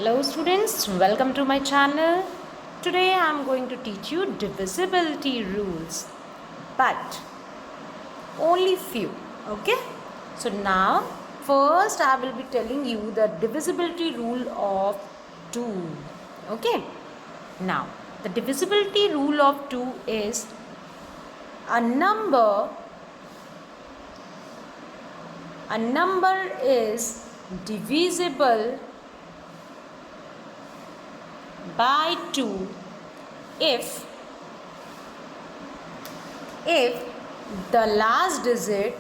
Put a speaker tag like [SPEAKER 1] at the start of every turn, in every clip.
[SPEAKER 1] Hello students, welcome to my channel. Today I am going to teach you divisibility rules, but only few. Okay, so now first I will be telling you the divisibility rule of 2. Okay, now the divisibility rule of 2 is a number is divisible by 2 if the last digit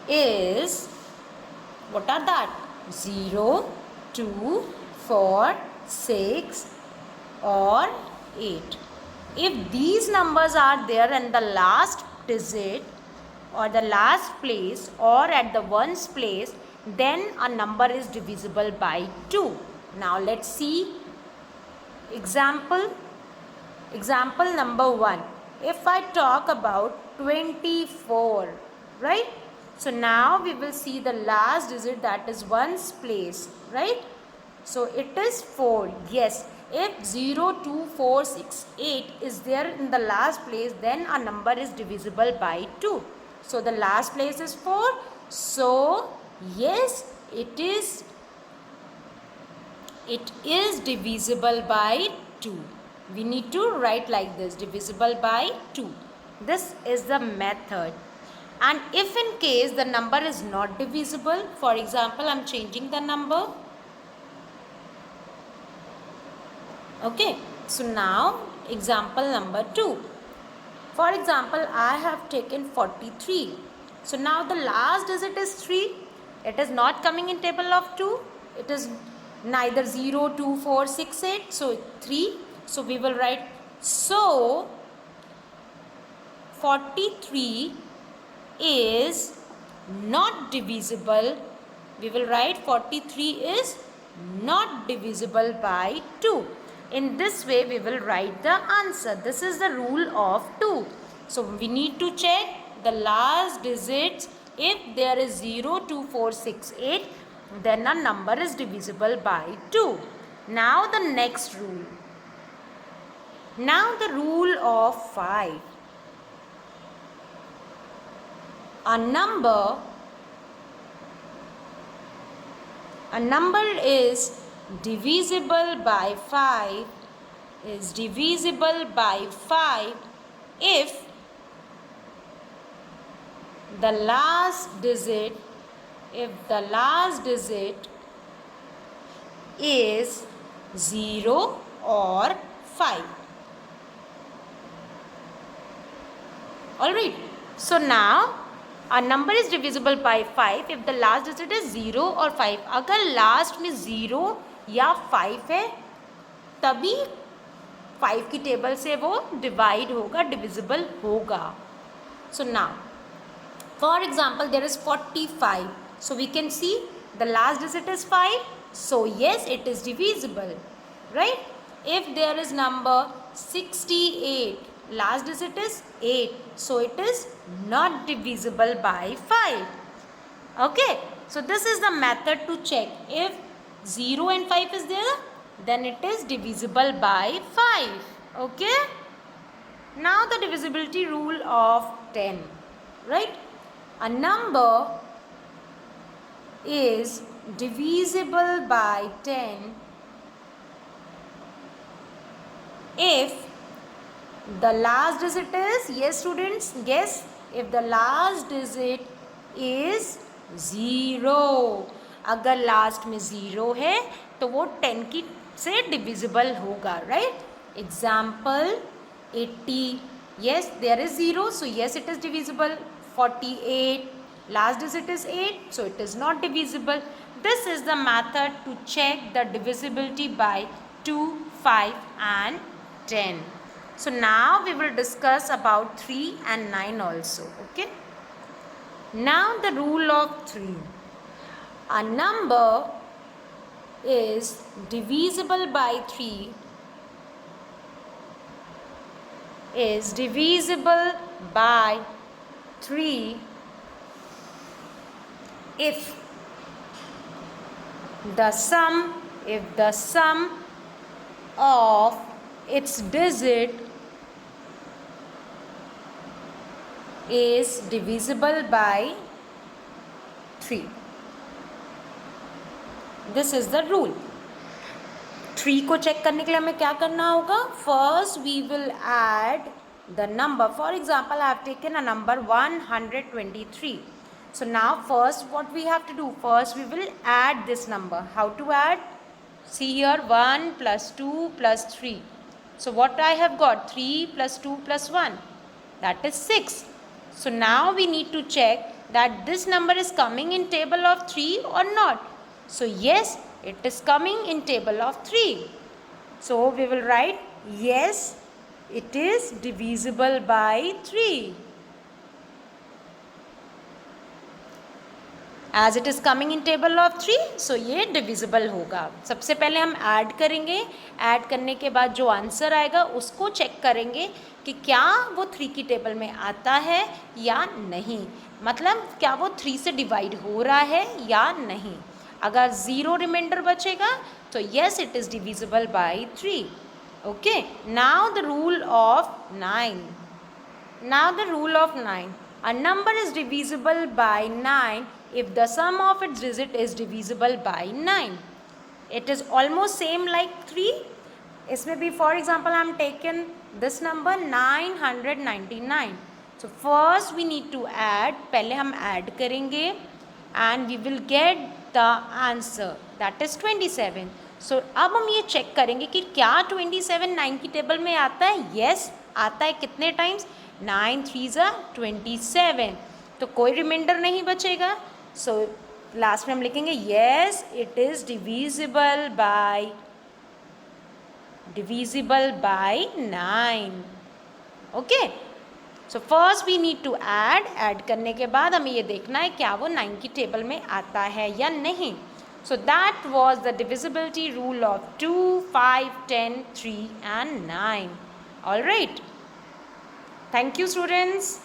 [SPEAKER 1] is, what are that, 0, 2, 4, 6 or 8. If these numbers are there in the last digit or the last place or at the ones place, then a number is divisible by 2. Now let's see example number 1. If I talk about 24, right? So now we will see the last digit, that is ones place, right? So it is 4. Yes, if 0, 2, 4, 6, 8 is there in the last place, then a number is divisible by 2. So the last place is 4. So yes, it is divisible by 2. We need to write like this, divisible by 2. This is the method. And if in case the number is not divisible, for example, I am changing the number. Okay, so now example number 2. For example, I have taken 43. So now the last digit is 3. It is not coming in table of 2. It is neither 0, 2, 4, 6, 8. So 3. So we will write, so 43 is not divisible. We will write 43 is not divisible by 2. In this way we will write the answer. This is the rule of 2. So we need to check the last digits. If there is 0, 2, 4, 6, 8, then a number is divisible by 2. Now the next rule. Now the rule of 5. A number is divisible by 5 if the last digit is 0 or 5. Alright, so now a number is divisible by 5 if the last digit is 0 or 5. अगर last में 0 या 5 है तभी 5 की table से वो divide होगा, divisible होगा. So now, for example, there is 45. So we can see the last digit is 5. So yes, it is divisible, right? If there is number 68, last digit is 8. So it is not divisible by 5. Okay. So this is the method to check. If 0 and 5 is there, then it is divisible by 5. Okay. Now the divisibility rule of 10. Right. A number is divisible by 10 if the last digit is, yes students, guess, if the last digit is 0. अगर last में 0 है तो वो 10 की से divisible होगा, right? Example 80, yes there is 0, so yes it is divisible. 48, last digit is 8, so it is not divisible. This is the method to check the divisibility by 2, 5 and 10. So now we will discuss about 3 and 9 also. Okay. Now the rule of 3. A number is divisible by 3 if the sum, if the sum of its digit is divisible by 3. This is the rule. 3 को check करने के लिए हमें क्या करना होगा? First we will add the number. For example, I have taken a number 123. So now first what we have to do? First we will add this number. How to add? See here, 1 plus 2 plus 3. So what I have got? 3 plus 2 plus 1. That is 6. So now we need to check that this number is coming in table of 3 or not. So yes, it is coming in table of 3. So we will write yes, it is divisible by 3. As it is coming in table of 3, so ये divisible होगा. सबसे पहले हम add करेंगे. Add करने के बाद जो आंसर आएगा उसको चेक करेंगे कि क्या वो 3 की टेबल में आता है या नहीं. मतलब क्या वो 3 से डिवाइड हो रहा है या नहीं. अगर 0 रिमाइंडर बचेगा तो yes, it is divisible by 3. Okay. Now the rule of 9. Now the rule of 9. A number is divisible by 9 if the sum of its digit is divisible by 9. It is almost same like 3. इसमें भी for example I am taken this number 999. So first we need to add. पहले हम add करेंगे and we will get the answer, that is 27. So अब हम ये check करेंगे कि क्या 27 9 की टेबल में आता है. Yes, आता है. कितने टाइम्स? 9 3s are 27. तो कोई रिमाइंडर नहीं बचेगा. सो लास्ट में हम लिखेंगे yes, it is divisible by 9. Okay. So first we need to add. Add करने के बाद हमें ये देखना है क्या वो 9 की टेबल में आता है या नहीं. So that was the divisibility rule of 2, 5, 10, 3 and 9. All right. Thank you, students.